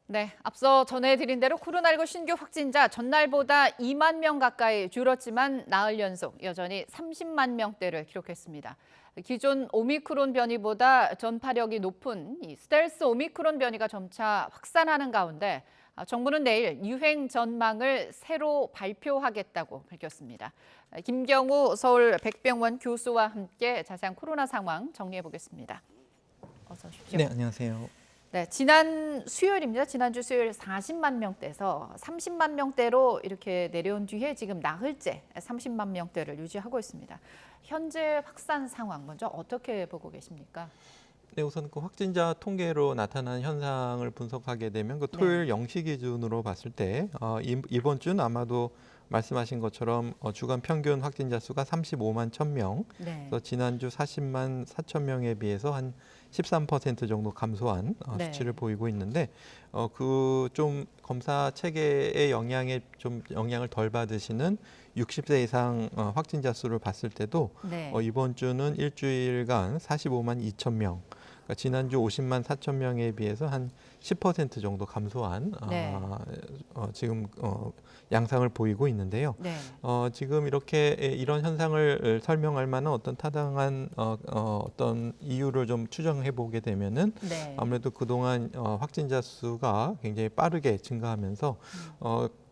네, 앞서 전해드린 대로 코로나19 신규 확진자 전날보다 2만 명 가까이 줄었지만 나흘 연속 여전히 30만 명대를 기록했습니다. 기존 오미크론 변이보다 전파력이 높은 이 스텔스 오미크론 변이가 점차 확산하는 가운데 정부는 내일 유행 전망을 새로 발표하겠다고 밝혔습니다. 김경우 서울 백병원 교수와 함께 자세한 코로나 상황 정리해 보겠습니다. 어서 오십시오. 네, 안녕하세요. 네, 지난 수요일입니다. 지난주 수요일 40만 명대에서 30만 명대로 이렇게 내려온 뒤에 지금 나흘째 30만 명대를 유지하고 있습니다. 현재 확산 상황 먼저 어떻게 보고 계십니까? 네, 우선 그 확진자 통계로 나타난 현상을 분석하게 되면 그 토요일 0시 기준으로 봤을 때 이번 주는 아마도 말씀하신 것처럼 주간 평균 확진자 수가 35만 1,000명, 네. 그래서 지난주 40만 4천 명에 비해서 한 13% 정도 감소한 네. 수치를 보이고 있는데 그 좀 검사 체계의 영향을 덜 받으시는 60세 이상 확진자 수를 봤을 때도 네. 이번 주는 일주일간 45만 2천 명, 그러니까 지난주 50만 4천 명에 비해서 한 10% 정도 감소한 네. 지금 양상을 보이고 있는데요. 네. 지금 이렇게 이런 현상을 설명할 만한 어떤 타당한 어떤 이유를 좀 추정해 보게 되면은 네. 아무래도 그동안 확진자 수가 굉장히 빠르게 증가하면서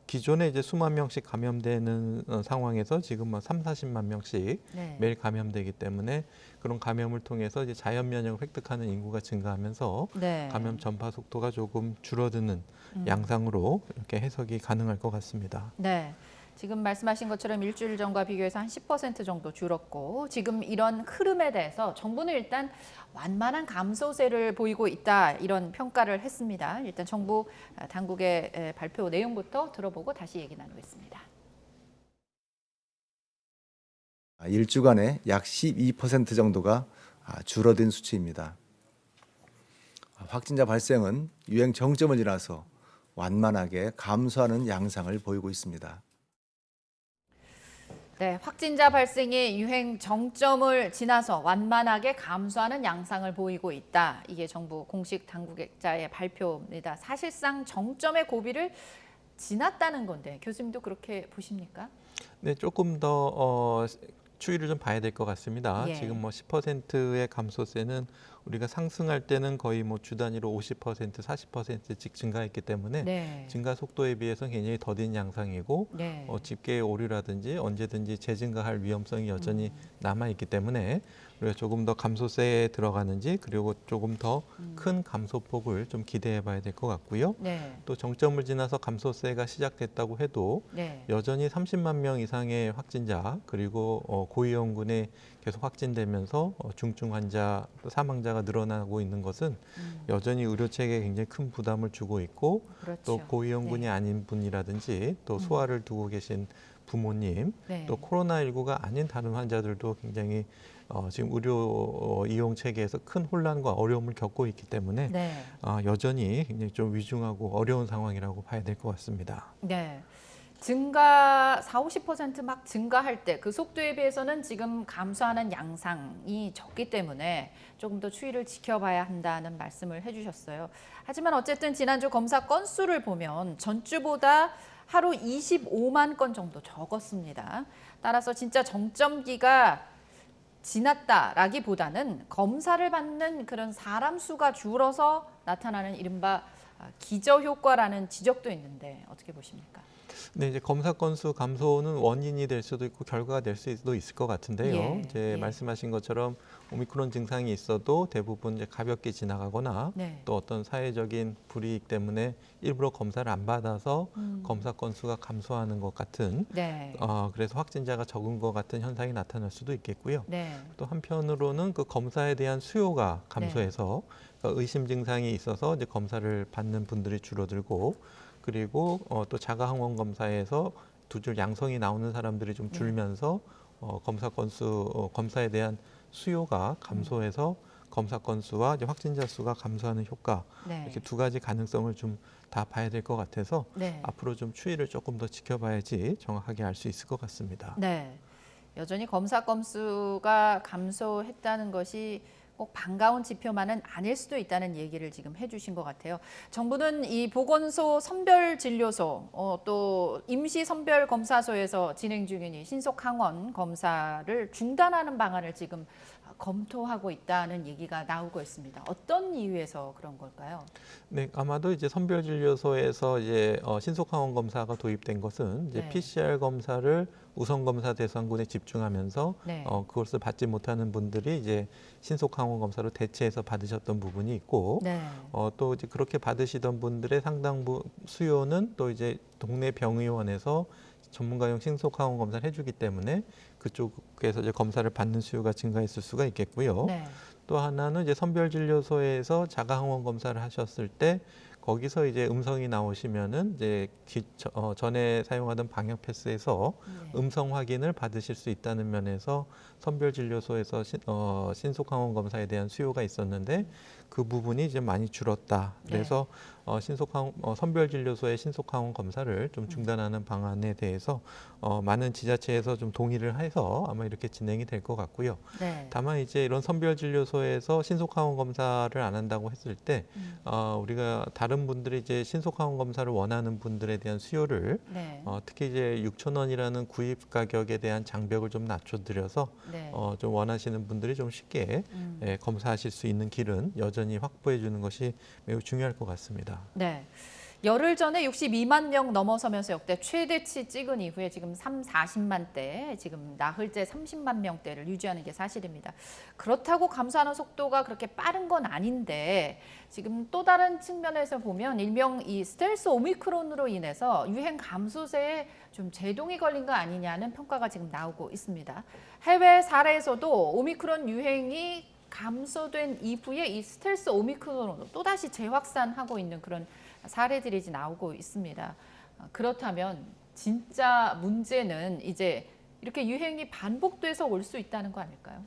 기존에 이제 수만 명씩 감염되는 상황에서 지금 뭐 3, 40만 명씩 네. 매일 감염되기 때문에 그런 감염을 통해서 이제 자연 면역을 획득하는 인구가 증가하면서 네. 감염 전파 속도가 조금 줄어드는 음. 양상으로 이렇게 해석이 가능할 것 같습니다. 네. 지금 말씀하신 것처럼 일주일 전과 비교해서 한 10% 정도 줄었고 지금 이런 흐름에 대해서 정부는 일단 완만한 감소세를 보이고 있다 이런 평가를 했습니다. 일단 정부 당국의 발표 내용부터 들어보고 다시 얘기 나누겠습니다. 일주간에 약 12% 정도가 줄어든 수치입니다. 확진자 발생은 유행 정점을 지나서 완만하게 감소하는 양상을 보이고 있습니다. 네, 확진자 발생이 유행 정점을 지나서 완만하게 감소하는 양상을 보이고 있다. 이게 정부 공식 당국자의 발표입니다. 사실상 정점의 고비를 지났다는 건데 교수님도 그렇게 보십니까? 네, 조금 더 추이를 좀 봐야 될 것 같습니다. 예. 지금 뭐 10%의 감소세는 우리가 상승할 때는 거의 뭐 주 단위로 50%, 40%씩 증가했기 때문에 네. 증가 속도에 비해서는 굉장히 더딘 양상이고 네. 집계의 오류라든지 언제든지 재증가할 위험성이 여전히 남아 있기 때문에 우리가 조금 더 감소세에 들어가는지 그리고 조금 더 큰 감소폭을 좀 기대해 봐야 될 것 같고요. 네. 또 정점을 지나서 감소세가 시작됐다고 해도 네. 여전히 30만 명 이상의 확진자 그리고 고위험군에 계속 확진되면서 중증 환자, 또 사망자가 늘어나고 있는 것은 여전히 의료 체계에 굉장히 큰 부담을 주고 있고 그렇죠. 또 고위험군이 네. 아닌 분이라든지 또 소아를 두고 계신 부모님, 네. 또 코로나19가 아닌 다른 환자들도 굉장히 지금 의료 이용 체계에서 큰 혼란과 어려움을 겪고 있기 때문에 네. 여전히 굉장히 좀 위중하고 어려운 상황이라고 봐야 될 것 같습니다. 네. 증가 40~50% 증가할 때 그 속도에 비해서는 지금 감소하는 양상이 적기 때문에 조금 더 추이를 지켜봐야 한다는 말씀을 해주셨어요. 하지만 어쨌든 지난주 검사 건수를 보면 전주보다 하루 25만 건 정도 적었습니다. 따라서 진짜 정점기가 지났다라기보다는 검사를 받는 그런 사람 수가 줄어서 나타나는 이른바 기저효과라는 지적도 있는데 어떻게 보십니까? 네, 이제 검사 건수 감소는 원인이 될 수도 있고 결과가 될 수도 있을 것 같은데요. 예, 이제 예. 말씀하신 것처럼 오미크론 증상이 있어도 대부분 이제 가볍게 지나가거나 네. 또 어떤 사회적인 불이익 때문에 일부러 검사를 안 받아서 검사 건수가 감소하는 것 같은 네. 그래서 확진자가 적은 것 같은 현상이 나타날 수도 있겠고요. 네. 또 한편으로는 그 검사에 대한 수요가 감소해서 그러니까 의심 증상이 있어서 이제 검사를 받는 분들이 줄어들고 그리고 또 자가항원 검사에서 두 줄 양성이 나오는 사람들이 좀 줄면서 검사 건수 검사에 대한 수요가 감소해서 검사 건수와 이제 확진자 수가 감소하는 효과 네. 이렇게 두 가지 가능성을 좀 다 봐야 될 것 같아서 네. 앞으로 좀 추이를 조금 더 지켜봐야지 정확하게 알 수 있을 것 같습니다. 네. 여전히 검사 건수가 감소했다는 것이 꼭 반가운 지표만은 아닐 수도 있다는 얘기를 지금 해주신 것 같아요. 정부는 이 보건소 선별진료소 또 임시선별검사소에서 진행 중인 이 신속항원 검사를 중단하는 방안을 지금 검토하고 있다는 얘기가 나오고 있습니다. 어떤 이유에서 그런 걸까요? 네, 아마도 이제 선별진료소에서 이제 신속항원 검사가 도입된 것은 이제 네. PCR 검사를 우선 검사 대상군에 집중하면서 네. 그것을 받지 못하는 분들이 이제 신속항원 검사로 대체해서 받으셨던 부분이 있고 네. 또 이제 그렇게 받으시던 분들의 상당부 수요는 또 이제 동네 병의원에서 전문가용 신속항원 검사를 해주기 때문에 그쪽에서 이제 검사를 받는 수요가 증가했을 수가 있겠고요. 네. 또 하나는 이제 선별진료소에서 자가항원 검사를 하셨을 때 거기서 이제 음성이 나오시면은 이제 전에 사용하던 방역 패스에서 네. 음성 확인을 받으실 수 있다는 면에서 선별진료소에서 신속항원 검사에 대한 수요가 있었는데 그 부분이 이제 많이 줄었다. 그래서 선별진료소의 신속항원 검사를 좀 중단하는 방안에 대해서 많은 지자체에서 좀 동의를 해서 아마 이렇게 진행이 될 것 같고요. 네. 다만 이제 이런 선별진료소에서 신속항원 검사를 안 한다고 했을 때 우리가 다른 분들이 이제 신속항원 검사를 원하는 분들에 대한 수요를 네. 특히 이제 6,000원이라는 구입 가격에 대한 장벽을 좀 낮춰드려서 네. 좀 원하시는 분들이 좀 쉽게 검사하실 수 있는 길은 여전히 확보해 주는 것이 매우 중요할 것 같습니다. 네. 열흘 전에 62만 명 넘어서면서 역대 최대치 찍은 이후에 지금 40만 대, 지금 나흘째 30만 명대를 유지하는 게 사실입니다. 그렇다고 감소하는 속도가 그렇게 빠른 건 아닌데 지금 또 다른 측면에서 보면 일명 이 스텔스 오미크론으로 인해서 유행 감소세에 좀 제동이 걸린 거 아니냐는 평가가 지금 나오고 있습니다. 해외 사례에서도 오미크론 유행이 감소된 이후에 이 스텔스 오미크론으로 또다시 재확산하고 있는 그런 사례들이 나오고 있습니다. 그렇다면 진짜 문제는 이제 이렇게 유행이 반복돼서 올 수 있다는 거 아닐까요?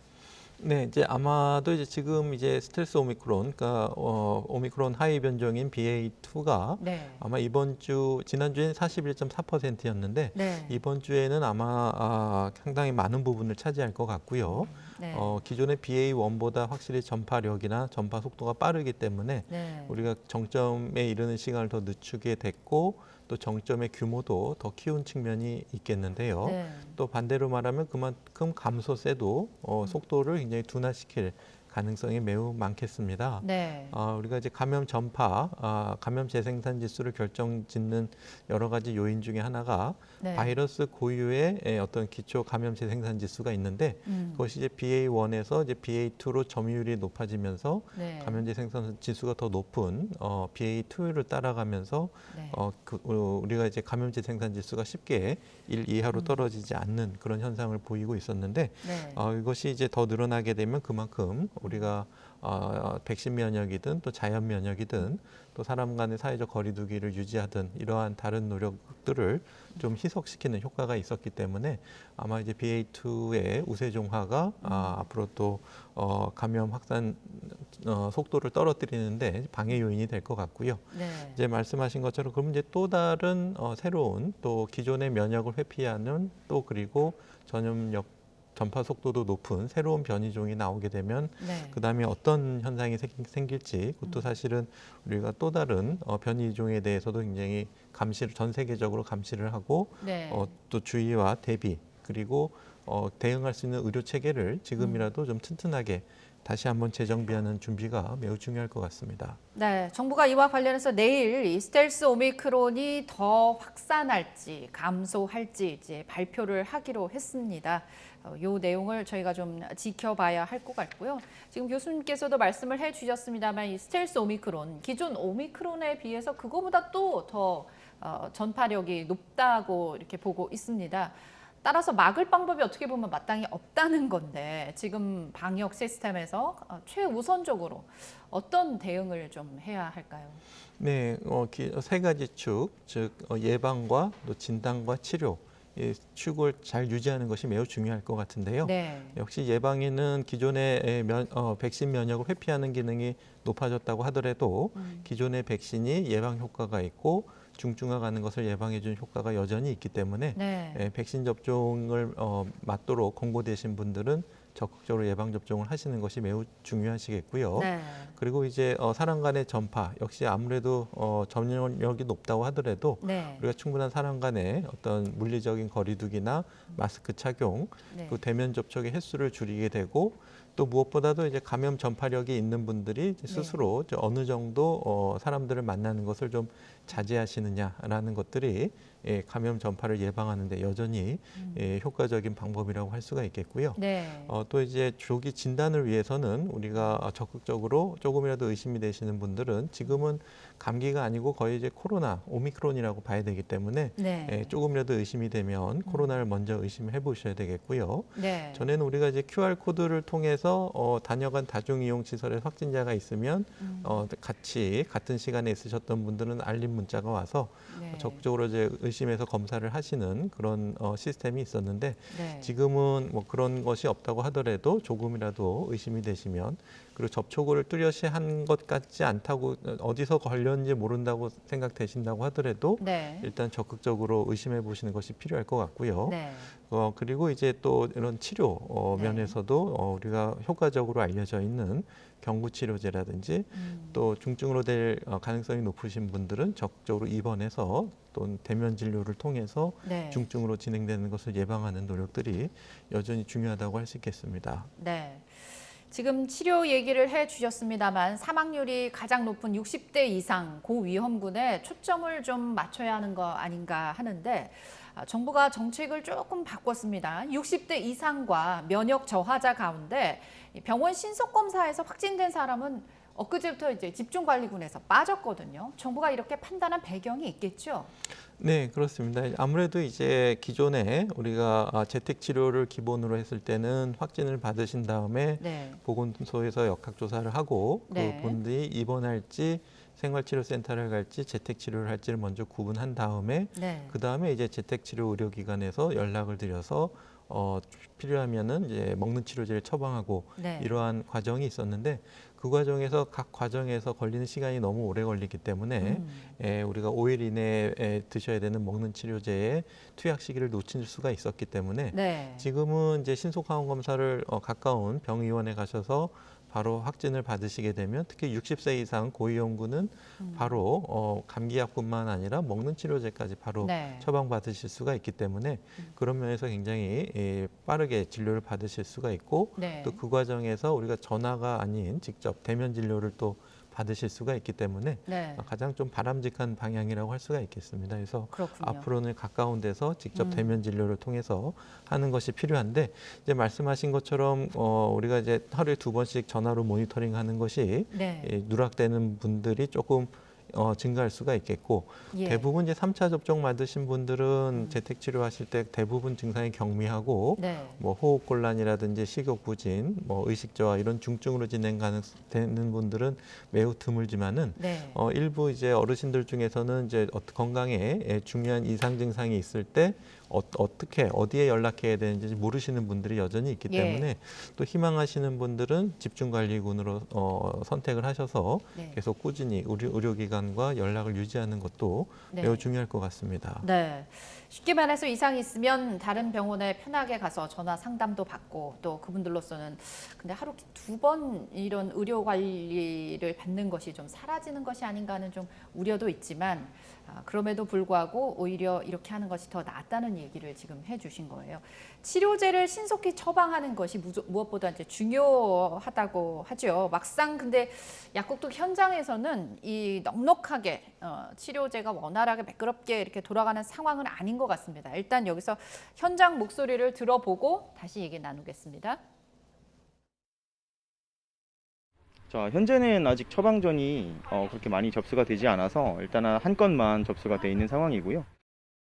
네, 이제 아마도 이제 지금 이제 스텔스 오미크론, 그러니까 오미크론 하위 변종인 BA2가 네. 아마 지난주에는 41.4%였는데 네. 이번 주에는 아마 상당히 많은 부분을 차지할 것 같고요. 네. 기존의 BA1보다 확실히 전파력이나 전파 속도가 빠르기 때문에 네. 우리가 정점에 이르는 시간을 더 늦추게 됐고 또 정점의 규모도 더 키운 측면이 있겠는데요. 네. 또 반대로 말하면 그만큼 감소세도 속도를 굉장히 둔화시킬 가능성이 매우 많겠습니다. 네. 우리가 이제 감염 전파, 감염 재생산 지수를 결정짓는 여러 가지 요인 중에 하나가 네. 바이러스 고유의 어떤 기초 감염 재생산 지수가 있는데 그것이 이제 BA1에서 이제 BA2로 점유율이 높아지면서 네. 감염 재생산 지수가 더 높은 BA2를 따라가면서 네. 우리가 이제 감염 재생산 지수가 쉽게 1 이하로 떨어지지 않는 그런 현상을 보이고 있었는데 네. 이것이 이제 더 늘어나게 되면 그만큼 우리가 백신 면역이든 또 자연 면역이든 또 사람 간의 사회적 거리두기를 유지하든 이러한 다른 노력들을 좀 희석시키는 효과가 있었기 때문에 아마 이제 BA2의 우세종화가 앞으로 또 감염 확산 속도를 떨어뜨리는데 방해 요인이 될 것 같고요. 네. 이제 말씀하신 것처럼 그러면 이제 또 다른 새로운 또 기존의 면역을 회피하는 또 그리고 전염력 전파 속도도 높은 새로운 변이종이 나오게 되면 네. 그다음에 어떤 현상이 생길지 그것도 사실은 우리가 또 다른 변이종에 대해서도 굉장히 전 세계적으로 감시를 하고 네. 또 주의와 대비 그리고 대응할 수 있는 의료 체계를 지금이라도 좀 튼튼하게 다시 한번 재정비하는 준비가 매우 중요할 것 같습니다. 네, 정부가 이와 관련해서 내일 이 스텔스 오미크론이 더 확산할지 감소할지 이제 발표를 하기로 했습니다. 이 내용을 저희가 좀 지켜봐야 할 것 같고요. 지금 교수님께서도 말씀을 해주셨습니다만 이 스텔스 오미크론, 기존 오미크론에 비해서 그거보다 또 더 전파력이 높다고 이렇게 보고 있습니다. 따라서 막을 방법이 어떻게 보면 마땅히 없다는 건데 지금 방역 시스템에서 최우선적으로 어떤 대응을 좀 해야 할까요? 네, 세 가지 축, 즉 예방과 또 진단과 치료 이 축을 잘 유지하는 것이 매우 중요할 것 같은데요. 네. 역시 예방에는 기존의 백신 면역을 회피하는 기능이 높아졌다고 하더라도 기존의 백신이 예방 효과가 있고 중증화 가는 것을 예방해 준 효과가 여전히 있기 때문에 네. 백신 접종을 맞도록 권고되신 분들은 적극적으로 예방 접종을 하시는 것이 매우 중요하시겠고요. 네. 그리고 이제 사람 간의 전파 역시 아무래도 전염력이 높다고 하더라도 네. 우리가 충분한 사람 간의 어떤 물리적인 거리두기나 마스크 착용, 네. 그 대면 접촉의 횟수를 줄이게 되고 또 무엇보다도 이제 감염 전파력이 있는 분들이 이제 스스로 이제 어느 정도 사람들을 만나는 것을 좀 자제하시느냐라는 것들이 감염 전파를 예방하는 데 여전히 효과적인 방법이라고 할 수가 있겠고요. 네. 또 이제 조기 진단을 위해서는 우리가 적극적으로 조금이라도 의심이 되시는 분들은 지금은 감기가 아니고 거의 이제 코로나, 오미크론이라고 봐야 되기 때문에 네. 조금이라도 의심이 되면 코로나를 먼저 의심해 보셔야 되겠고요. 네. 전에는 우리가 이제 QR코드를 통해서 다녀간 다중이용시설에 확진자가 있으면 같이 같은 시간에 있으셨던 분들은 알림 문자가 와서 네. 적극적으로 이제 의심해서 검사를 하시는 그런 시스템이 있었는데 네. 지금은 뭐 그런 것이 없다고 하더라도 조금이라도 의심이 되시면 그리고 접촉을 뚜렷이 한 것 같지 않다고 어디서 걸렸는지 모른다고 생각되신다고 하더라도 네. 일단 적극적으로 의심해 보시는 것이 필요할 것 같고요. 네. 그리고 이제 또 이런 치료 네. 면에서도 우리가 효과적으로 알려져 있는 경구 치료제라든지 또 중증으로 될 가능성이 높으신 분들은 적극적으로 입원해서 또 대면 진료를 통해서 네. 중증으로 진행되는 것을 예방하는 노력들이 여전히 중요하다고 할 수 있겠습니다. 네. 지금 치료 얘기를 해주셨습니다만 사망률이 가장 높은 60대 이상 고위험군에 초점을 좀 맞춰야 하는 거 아닌가 하는데 정부가 정책을 조금 바꿨습니다. 60대 이상과 면역 저하자 가운데 병원 신속검사에서 확진된 사람은 엊그제부터 이제 집중관리군에서 빠졌거든요. 정부가 이렇게 판단한 배경이 있겠죠? 네, 그렇습니다. 아무래도 이제 기존에 우리가 재택 치료를 기본으로 했을 때는 확진을 받으신 다음에 네. 보건소에서 역학조사를 하고 네. 그분들이 입원할지 생활치료센터를 갈지 재택치료를 할지를 먼저 구분한 다음에 네. 그 다음에 이제 재택치료 의료기관에서 연락을 드려서 필요하면은 이제 먹는 치료제를 처방하고 네. 이러한 과정이 있었는데 그 과정에서 각 과정에서 걸리는 시간이 너무 오래 걸리기 때문에 우리가 5일 이내에 드셔야 되는 먹는 치료제의 투약 시기를 놓칠 수가 있었기 때문에 네. 지금은 이제 신속항원 검사를 가까운 병의원에 가셔서 바로 확진을 받으시게 되면 특히 60세 이상 고위험군은 바로 감기약뿐만 아니라 먹는 치료제까지 바로 네. 처방받으실 수가 있기 때문에 그런 면에서 굉장히 빠르게 진료를 받으실 수가 있고 네. 또 그 과정에서 우리가 전화가 아닌 직접 대면 진료를 또 받으실 수가 있기 때문에 네. 가장 좀 바람직한 방향이라고 할 수가 있겠습니다. 그래서 그렇군요. 앞으로는 가까운 데서 직접 대면 진료를 통해서 하는 것이 필요한데 이제 말씀하신 것처럼 우리가 이제 하루에 2번씩 전화로 모니터링하는 것이 네. 누락되는 분들이 조금 증가할 수가 있겠고 예. 대부분 이제 3차 접종 맞으신 분들은 재택 치료하실 때 대부분 증상이 경미하고 네. 뭐 호흡 곤란이라든지 식욕 부진, 뭐 의식 저하 이런 중증으로 진행되는 분들은 매우 드물지만은 네. 일부 이제 어르신들 중에서는 이제 건강에 중요한 이상 증상이 있을 때 어떻게 어디에 연락해야 되는지 모르시는 분들이 여전히 있기 예. 때문에 또 희망하시는 분들은 집중관리군으로 선택을 하셔서 네. 계속 꾸준히 의료기관과 연락을 유지하는 것도 네. 매우 중요할 것 같습니다. 네. 쉽게 말해서 이상이 있으면 다른 병원에 편하게 가서 전화 상담도 받고 또 그분들로서는 근데 하루 2번 이런 의료 관리를 받는 것이 좀 사라지는 것이 아닌가 하는 좀 우려도 있지만 그럼에도 불구하고 오히려 이렇게 하는 것이 더 낫다는 얘기를 지금 해주신 거예요. 치료제를 신속히 처방하는 것이 무엇보다 이제 중요하다고 하죠. 막상 근데 약국도 현장에서는 이 넉넉하게 치료제가 원활하게 매끄럽게 이렇게 돌아가는 상황은 아닌 것 같습니다. 일단 여기서 현장 목소리를 들어보고 다시 얘기 나누겠습니다. 자, 현재는 아직 처방전이 그렇게 많이 접수가 되지 않아서 일단은 한 건만 접수가 돼 있는 상황이고요.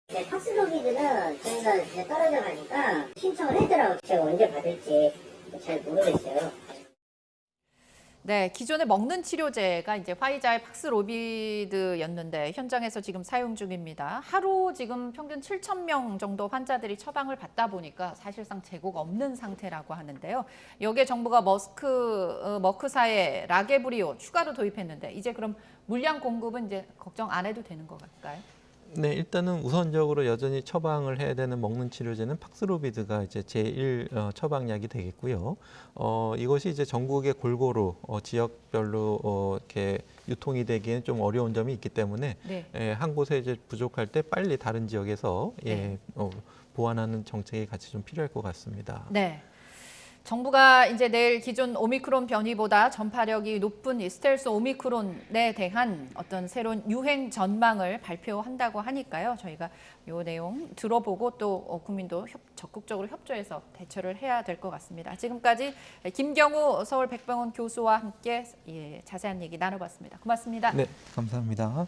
네, 팍스로기드는 저희가 이제 떨어져 가니까 신청을 했더라고요. 제가 언제 받을지 잘 모르겠어요. 네, 기존에 먹는 치료제가 이제 화이자의 팍스로비드였는데 현장에서 지금 사용 중입니다. 하루 지금 평균 7,000명 정도 환자들이 처방을 받다 보니까 사실상 재고가 없는 상태라고 하는데요. 여기에 정부가 머크사의 라게브리오 추가로 도입했는데 이제 그럼 물량 공급은 이제 걱정 안 해도 되는 것 같을까요? 네, 일단은 우선적으로 여전히 처방을 해야 되는 먹는 치료제는 팍스로비드가 이제 제1 처방약이 되겠고요. 이것이 이제 전국에 골고루 지역별로 이렇게 유통이 되기에는 좀 어려운 점이 있기 때문에 네. 한 곳에 이제 부족할 때 빨리 다른 지역에서 네. 보완하는 정책이 같이 좀 필요할 것 같습니다. 네. 정부가 이제 내일 기존 오미크론 변이보다 전파력이 높은 이 스텔스 오미크론에 대한 어떤 새로운 유행 전망을 발표한다고 하니까요. 저희가 이 내용 들어보고 또 국민도 적극적으로 협조해서 대처를 해야 될 것 같습니다. 지금까지 김경우 서울백병원 교수와 함께 자세한 얘기 나눠봤습니다. 고맙습니다. 네, 감사합니다.